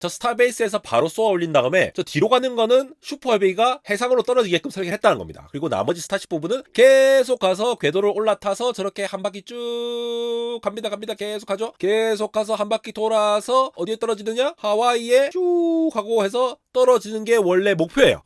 저 스타베이스에서 바로 쏘아 올린 다음에 저 뒤로 가는 거는 슈퍼헤비가 해상으로 떨어지게끔 설계를 했다는 겁니다. 그리고 나머지 스타쉽 부분은 계속 가서 궤도를 올라타서 저렇게 한 바퀴 쭉 갑니다. 계속 가죠. 계속 가서 한 바퀴 돌아서 어디에 떨어지느냐? 하와이에 쭉 하고 해서 떨어지는 게 원래 목표예요.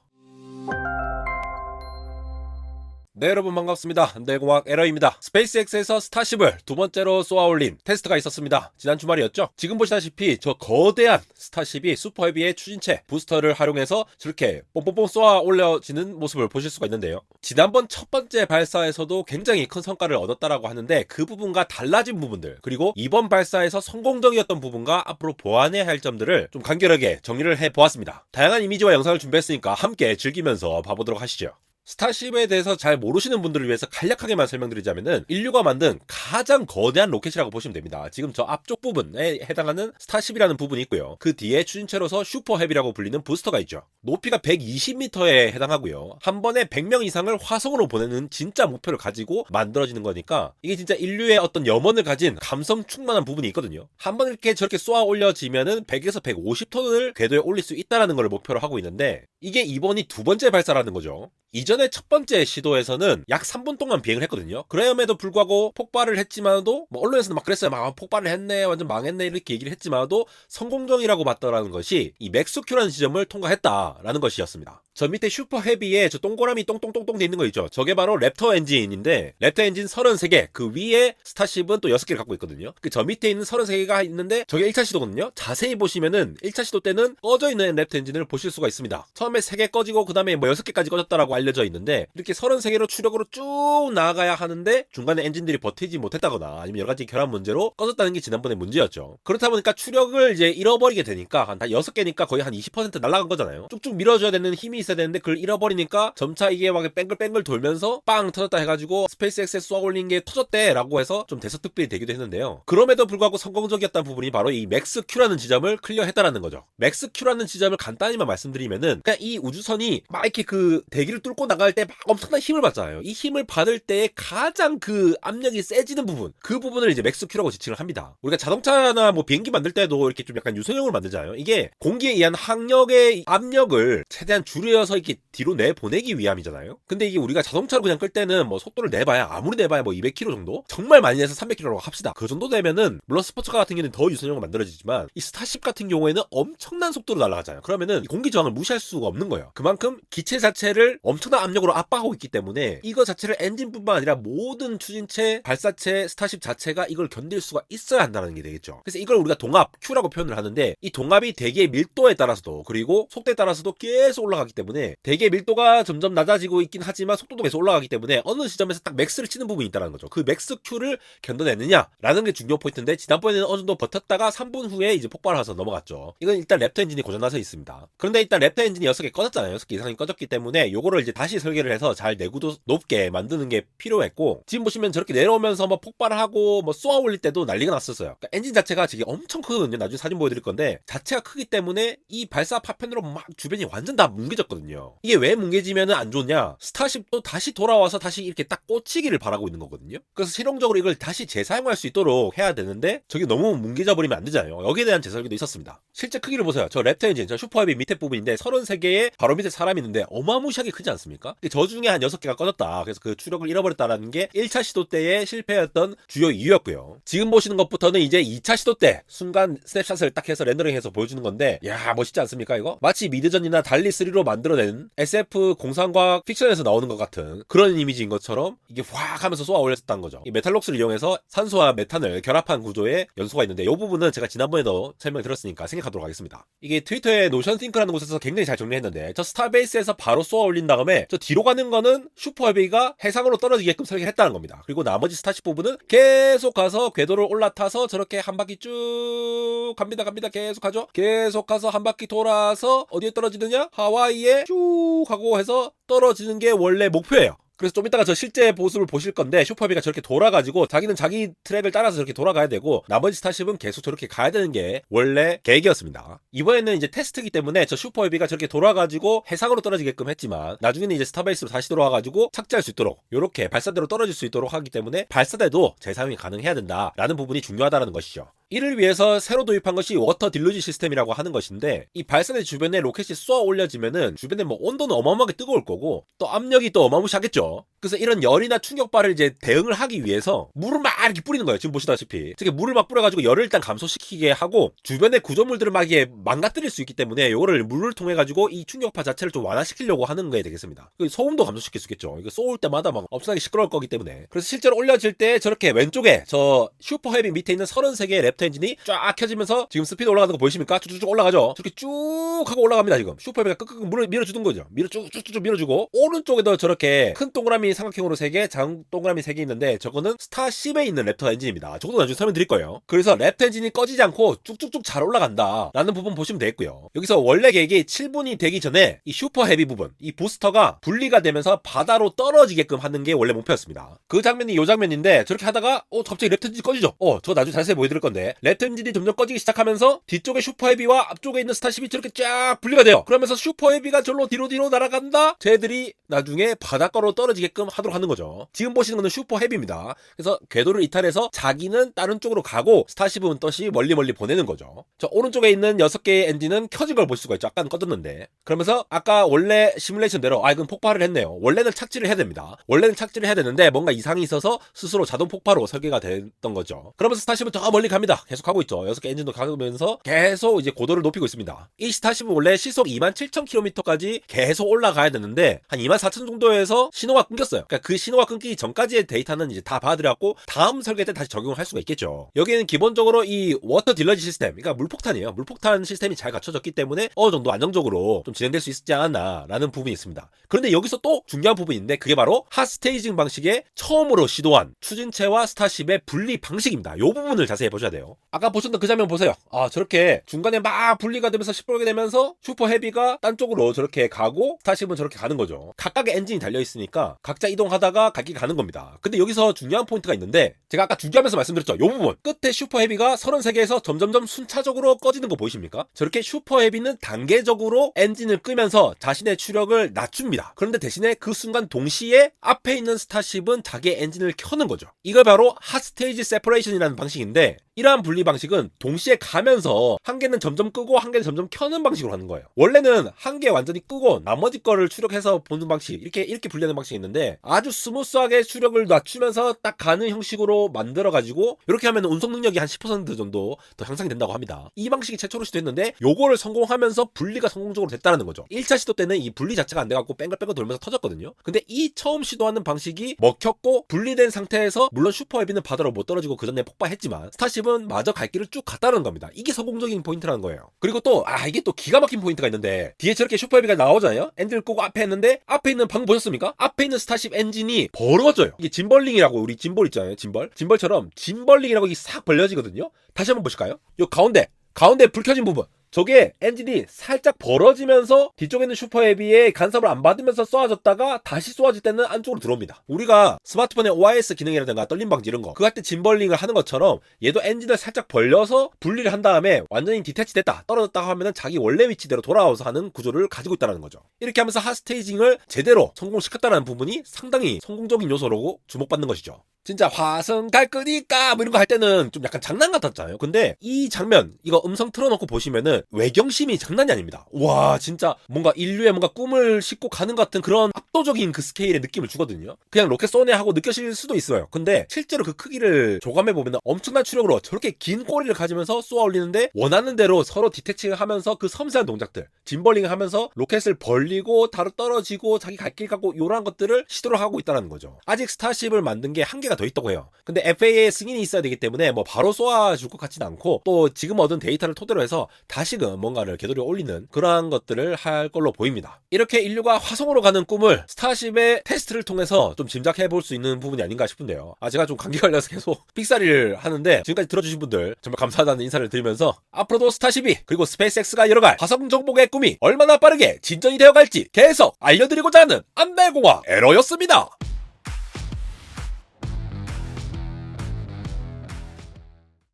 네, 여러분 반갑습니다. 내공학 에러입니다. 스페이스X에서 스타쉽을 두 번째로 쏘아 올린 테스트가 있었습니다. 지난 주말이었죠. 지금 보시다시피 저 거대한 스타쉽이 슈퍼헤비의 추진체 부스터를 활용해서 저렇게 뽕뽕뽕 쏘아 올려지는 모습을 보실 수가 있는데요. 지난번 첫 번째 발사에서도 굉장히 큰 성과를 얻었다라고 하는데 그 부분과 달라진 부분들, 그리고 이번 발사에서 성공적이었던 부분과 앞으로 보완해야 할 점들을 좀 간결하게 정리를 해보았습니다. 다양한 이미지와 영상을 준비했으니까 함께 즐기면서 봐보도록 하시죠. 스타쉽에 대해서 잘 모르시는 분들을 위해서 간략하게만 설명드리자면은 인류가 만든 가장 거대한 로켓이라고 보시면 됩니다. 지금 저 앞쪽 부분에 해당하는 스타쉽이라는 부분이 있고요. 그 뒤에 추진체로서 슈퍼헤비라고 불리는 부스터가 있죠. 높이가 120m에 해당하고요. 한 번에 100명 이상을 화성으로 보내는 진짜 목표를 가지고 만들어지는 거니까 이게 진짜 인류의 어떤 염원을 가진 감성 충만한 부분이 있거든요. 한 번 이렇게 저렇게 쏘아 올려지면은 100에서 150톤을 궤도에 올릴 수 있다라는 걸 목표로 하고 있는데 이게 이번이 두 번째 발사라는 거죠. 이전에 첫 번째 시도에서는 약 3분 동안 비행을 했거든요. 그럼에도 불구하고 폭발을 했지만도 언론에서는 막 그랬어요. 막 폭발을 했네, 완전 망했네 이렇게 얘기를 했지만도 성공적이라고 봤다라는 것이 이 맥스큐라는 지점을 통과했다라는 것이었습니다. 저 밑에 슈퍼헤비에 저 동그라미 똥똥똥똥 돼 있는 거 있죠. 저게 바로 랩터 엔진인데 랩터 엔진 33개, 그 위에 스타쉽은 또 6개를 갖고 있거든요. 저 밑에 있는 33개가 있는데 저게 1차 시도거든요. 자세히 보시면은 1차 시도 때는 꺼져 있는 랩터 엔진을 보실 수가 있습니다. 처음에 3개 꺼지고 그 다음에 뭐 6개까지 꺼졌다라고 알려져 있는데 이렇게 33개로 추력으로 쭉 나아가야 하는데 중간에 엔진들이 버티지 못했다거나 아니면 여러가지 결함 문제로 꺼졌다는 게 지난번에 문제였죠. 그렇다 보니까 추력을 이제 잃어버리게 되니까 한 6개니까 거의 한 20% 날아간 거잖아요. 쭉쭉 밀어줘야 되는 힘이 있어야 되는데 그걸 잃어버리니까 점차 이게 막 뺑글뺑글 돌면서 빵 터졌다 해가지고 스페이스X에 쏘아 올린 게 터졌대 라고 해서 좀 대서특필이 되기도 했는데요. 그럼에도 불구하고 성공적이었다는 부분이 바로 이 맥스큐라는 지점을 클리어했다라는 거죠. 맥스큐라는 지점을 간단히만 말씀드리면은 그냥 이 우주선이 막 이렇게 그 대기를 뚫고 나갈 때 막 엄청난 힘을 받잖아요. 이 힘을 받을 때 가장 그 압력이 세지는 부분, 그 부분을 이제 맥스큐라고 지칭을 합니다. 우리가 자동차나 뭐 비행기 만들 때도 이렇게 좀 약간 유선형을 만들잖아요. 이게 공기에 의한 항력의 압력을 최대한 줄여서 이렇게 뒤로 내보내기 위함이잖아요. 근데 이게 우리가 자동차로 그냥 끌 때는 뭐 속도를 내봐야 아무리 내봐야 뭐 200km 정도? 정말 많이 내서 300km라고 합시다. 그 정도 되면은 물론 스포츠카 같은 경우는 더 유선형으로 만들어지지만 이 스타쉽 같은 경우에는 엄청난 속도로 날아가잖아요. 그러면은 공기 저항을 무시할 수가 없는 거예요. 그만큼 기체 자체를 엄청난 압력으로 압박하고 있기 때문에 이거 자체를 엔진뿐만 아니라 모든 추진체, 발사체, 스타쉽 자체가 이걸 견딜 수가 있어야 한다는 게 되겠죠. 그래서 이걸 우리가 동압, Q라고 표현을 하는데 이 동압이 대기의 밀도에 따라서도 그리고 속도에 따라서도 계속 올라가기 때문에 대기의 밀도가 점점 낮아지고 있긴 하지만 속도도 계속 올라가기 때문에 어느 시점에서 딱 맥스를 치는 부분이 있다는 거죠. 그 맥스 Q를 견뎌내느냐라는 게 중요 포인트인데 지난번에는 어느 정도 버텼다가 3분 후에 이제 폭발해서 넘어갔죠. 이건 일단 랩터 엔진이 고장나서 있습니다. 그런데 일단 랩터 엔진이 6개 꺼졌잖아요. 6개 이상이 꺼졌기 때문에 요거를 이제 다시 설계를 해서 잘 내구도 높게 만드는 게 필요했고 지금 보시면 저렇게 내려오면서 뭐 폭발하고 뭐 쏘아 올릴 때도 난리가 났었어요. 그러니까 엔진 자체가 되게 엄청 크거든요. 나중에 사진 보여드릴 건데 자체가 크기 때문에 이 발사 파편으로 막 주변이 완전 다 뭉개졌거든요. 이게 왜 뭉개지면은 안 좋냐? 스타쉽도 다시 돌아와서 다시 이렇게 딱 꽂히기를 바라고 있는 거거든요. 그래서 실용적으로 이걸 다시 재사용할 수 있도록 해야 되는데 저게 너무 뭉개져 버리면 안 되잖아요. 여기에 대한 재설계도 있었습니다. 실제 크기를 보세요. 저 랩터 엔진, 저 슈퍼헤비 밑에 부분인데 33개의 바로 밑에 사람이 있는데 어마무시하게 크지 않습니까? 저 중에 한 6개가 꺼졌다. 그래서 그 추력을 잃어버렸다라는 게 1차 시도 때의 실패였던 주요 이유였고요. 지금 보시는 것부터는 이제 2차 시도 때 순간 스냅샷을 딱 해서 렌더링해서 보여주는 건데 야 멋있지 않습니까 이거? 마치 미드전이나 달리3로 만들어낸 SF 공상과학 픽션에서 나오는 것 같은 그런 이미지인 것처럼 이게 확 하면서 쏘아 올렸었다는 거죠. 이 메탈록스를 이용해서 산소와 메탄을 결합한 구조의 연소가 있는데 이 부분은 제가 지난번에도 설명드렸으니까 생략하도록 하겠습니다. 이게 트위터에 노션싱크라는 곳에서 굉장히 잘 정리했는데 저 스타베이스에서 바로 쏘아 올린 다음에 저 뒤로 가는 거는 슈퍼헤비가 해상으로 떨어지게끔 설계를 했다는 겁니다. 그리고 나머지 스타쉽 부분은 계속 가서 궤도를 올라타서 저렇게 한 바퀴 쭉 갑니다. 계속 가죠. 계속 가서 한 바퀴 돌아서 어디에 떨어지느냐? 하와이에 쭉 하고 해서 떨어지는 게 원래 목표예요. 그래서 좀 이따가 저 실제 모습을 보실 건데 슈퍼헤비가 저렇게 돌아가지고 자기는 자기 트랙을 따라서 저렇게 돌아가야 되고 나머지 스타쉽은 계속 저렇게 가야 되는 게 원래 계획이었습니다. 이번에는 이제 테스트이기 때문에 저 슈퍼헤비가 저렇게 돌아가지고 해상으로 떨어지게끔 했지만 나중에는 이제 스타베이스로 다시 돌아와가지고 착지할 수 있도록 이렇게 발사대로 떨어질 수 있도록 하기 때문에 발사대도 재사용이 가능해야 된다라는 부분이 중요하다는 것이죠. 이를 위해서 새로 도입한 것이 워터 딜루지 시스템이라고 하는 것인데, 이 발사대 주변에 로켓이 쏘아 올려지면은 주변에 뭐 온도는 어마어마하게 뜨거울 거고 또 압력이 또 어마무시하겠죠. 그래서 이런 열이나 충격발을 이제 대응을 하기 위해서 물을 막 이렇게 뿌리는 거예요. 지금 보시다시피 이렇게 물을 막 뿌려가지고 열을 일단 감소시키게 하고 주변의 구조물들을 막 이게 망가뜨릴 수 있기 때문에 요거를 물을 통해 가지고 이 충격파 자체를 좀 완화시키려고 하는 거에 되겠습니다. 소음도 감소시킬 수 있겠죠. 이거 쏘올 때마다 막 엄청나게 시끄러울 거기 때문에. 그래서 실제로 올려질 때 저렇게 왼쪽에 저 슈퍼 헤비 밑에 있는 33개의 랩터 엔진이 쫙 켜지면서 지금 스피드 올라가는 거 보이십니까? 쭉쭉쭉 올라가죠. 저렇게 쭉 하고 올라갑니다. 지금 슈퍼 헤비가 끄끄 물을 밀어주는 거죠. 쭉쭉쭉 밀어주고 오른쪽에도 저렇게 큰 동그라미 삼각형으로 3개, 장 동그라미 3개 있는데 저거는 스타10에 있는 랩터 엔진입니다. 저것도 나중에 설명드릴 거예요. 그래서 랩터 엔진이 꺼지지 않고 쭉쭉쭉 잘 올라간다 라는 부분 보시면 되겠고요. 여기서 원래 계획이 7분이 되기 전에 이 슈퍼 헤비 부분, 이 부스터가 분리가 되면서 바다로 떨어지게끔 하는 게 원래 목표였습니다. 그 장면이 요 장면인데 저렇게 하다가 갑자기 랩터 엔진이 꺼지죠. 저거 나중에 자세히 보여드릴 건데 랩터 엔진이 점점 꺼지기 시작하면서 뒤쪽에 슈퍼 헤비와 앞쪽에 있는 스타10이 저렇게 쫙 분리가 돼요. 그러면서 슈퍼 헤비가 절로 뒤로 날아간다. 쟤들이 나중에 바닷가로 떨어지게끔 하도록 하는 거죠. 지금 보시는 거는 슈퍼 헤비입니다. 그래서 궤도를 이탈해서 자기는 다른 쪽으로 가고 스타10은 또시 멀리 보내는 거죠. 저 오른쪽에 있는 6개의 엔진은 켜진 걸 볼 수가 있죠. 아까는 꺼졌는데. 그러면서 아까 원래 시뮬레이션대로 이건 폭발을 했네요. 원래는 착지를 해야 됩니다. 원래는 착지를 해야 되는데 뭔가 이상이 있어서 스스로 자동 폭파로 설계가 됐던 거죠. 그러면서 스타10은 더 멀리 갑니다. 계속 가고 있죠. 6개 엔진도 가면서 계속 이제 고도를 높이고 있습니다. 이 스타10은 원래 시속 27,000km까지 계속 올라가야 되는데 한 24,000 정도에서 신호가 끊겼어요. 그러니까 그 신호가 끊기기 전까지의 데이터는 이제 다 봐드렸고 다음 설계 때 다시 적용을 할 수가 있겠죠. 여기에는 기본적으로 이 워터 딜러지 시스템, 그러니까 물폭탄이에요. 물폭탄 시스템이 잘 갖춰졌기 때문에 어느 정도 안정적으로 좀 진행될 수 있지 않았나라는 부분이 있습니다. 그런데 여기서 또 중요한 부분인데 그게 바로 핫스테이징 방식에 처음으로 시도한 추진체와 스타10의 분리 방식입니다. 이 부분을 자세히 보셔야 돼요. 아까 보셨던 그 장면 보세요. 저렇게 중간에 막 분리가 되면서 시뻘게 되면서 슈퍼 헤비가 딴 쪽으로 저렇게 가고 스타10은 저렇게 가는 거죠. 각각의 엔진이 달려있으니까 각자 이동하다가 갈 길 가는 겁니다. 근데 여기서 중요한 포인트가 있는데 제가 아까 중계하면서 말씀드렸죠. 이 부분 끝에 슈퍼 헤비가 33개에서 점점점 순차적으로 꺼지는 거 보이십니까? 저렇게 슈퍼 헤비는 단계적으로 엔진을 끄면서 자신의 추력을 낮춥니다. 그런데 대신에 그 순간 동시에 앞에 있는 스타10은 자기의 엔진을 켜는 거죠. 이걸 바로 핫스테이지 세퍼레이션이라는 방식인데 이러한 분리 방식은 동시에 가면서 한 개는 점점 끄고 한 개는 점점 켜는 방식으로 하는 거예요. 원래는 한 개 완전히 끄고 나머지 거를 추력해서 보는 방식, 이렇게 분리하는 방식이 있는데 아주 스무스하게 추력을 낮추면서 딱 가는 형식으로 만들어가지고 이렇게 하면 운송 능력이 한 10% 정도 더 향상이 된다고 합니다. 이 방식이 최초로 시도했는데 요거를 성공하면서 분리가 성공적으로 됐다는 거죠. 1차 시도 때는 이 분리 자체가 안 돼갖고 뺑글뺑글 돌면서 터졌거든요. 근데 이 처음 시도하는 방식이 먹혔고 분리된 상태에서 물론 슈퍼 헤비는 바다로 못 떨어지고 그 전에 폭발했지만 스타10은 마저 갈 길을 쭉 갔다는 겁니다. 이게 성공적인 포인트라는 거예요. 그리고 또 이게 또 기가 막힌 포인트가 있는데 뒤에 저렇게 슈퍼 헤비가 나오잖아요. 엔진을 끄고 앞에 했는데 앞에 있는 방금 보셨습니까? 앞에 있는 스타10 엔진이 벌어져요. 이게 짐벌링이라고 우리 짐벌 있잖아요. 짐벌처럼 짐벌링이라고 이게 싹 벌려지거든요. 다시 한번 보실까요? 요 가운데 불 켜진 부분. 저게 엔진이 살짝 벌어지면서 뒤쪽에 있는 슈퍼 헤비의 간섭을 안 받으면서 쏘아졌다가 다시 쏘아질 때는 안쪽으로 들어옵니다. 우리가 스마트폰의 OIS 기능이라든가 떨림 방지 이런 거 그거 할 때 짐벌링을 하는 것처럼 얘도 엔진을 살짝 벌려서 분리를 한 다음에 완전히 디태치 됐다 떨어졌다 하면은 자기 원래 위치대로 돌아와서 하는 구조를 가지고 있다는 거죠. 이렇게 하면서 핫스테이징을 제대로 성공시켰다는 부분이 상당히 성공적인 요소로 주목받는 것이죠. 진짜 화성 갈 거니까 뭐 이런 거 할 때는 좀 약간 장난 같았잖아요. 근데 이 장면 이거 음성 틀어놓고 보시면은 외경심이 장난이 아닙니다. 와 진짜 뭔가 인류의 뭔가 꿈을 싣고 가는 것 같은 그런 압도적인 그 스케일의 느낌을 주거든요. 그냥 로켓 쏘네 하고 느껴질 수도 있어요. 근데 실제로 그 크기를 조감해보면 엄청난 추력으로 저렇게 긴 꼬리를 가지면서 쏘아 올리는데 원하는 대로 서로 디태칭을 하면서 그 섬세한 동작들 짐벌링을 하면서 로켓을 벌리고 다로 떨어지고 자기 갈 길 가고 이런 것들을 시도를 하고 있다는 거죠. 아직 스타쉽을 만든 게 한계가 더 있다고 해요. 근데 FAA의 승인이 있어야 되기 때문에 뭐 바로 쏘아줄 것 같지는 않고 또 지금 얻은 데이터를 토대로 해서 다시금 뭔가를 궤도에 올리는 그러한 것들을 할 걸로 보입니다. 이렇게 인류가 화성으로 가는 꿈을 스타쉽의 테스트를 통해서 좀 짐작해 볼 수 있는 부분이 아닌가 싶은데요. 제가 좀 감기 걸려서 계속 삑사리를 하는데 지금까지 들어주신 분들 정말 감사하다는 인사를 드리면서 앞으로도 스타쉽이 그리고 스페이스X가 열어갈 화성 정복의 꿈이 얼마나 빠르게 진전이 되어갈지 계속 알려드리고자 하는 안달공학 에러였습니다.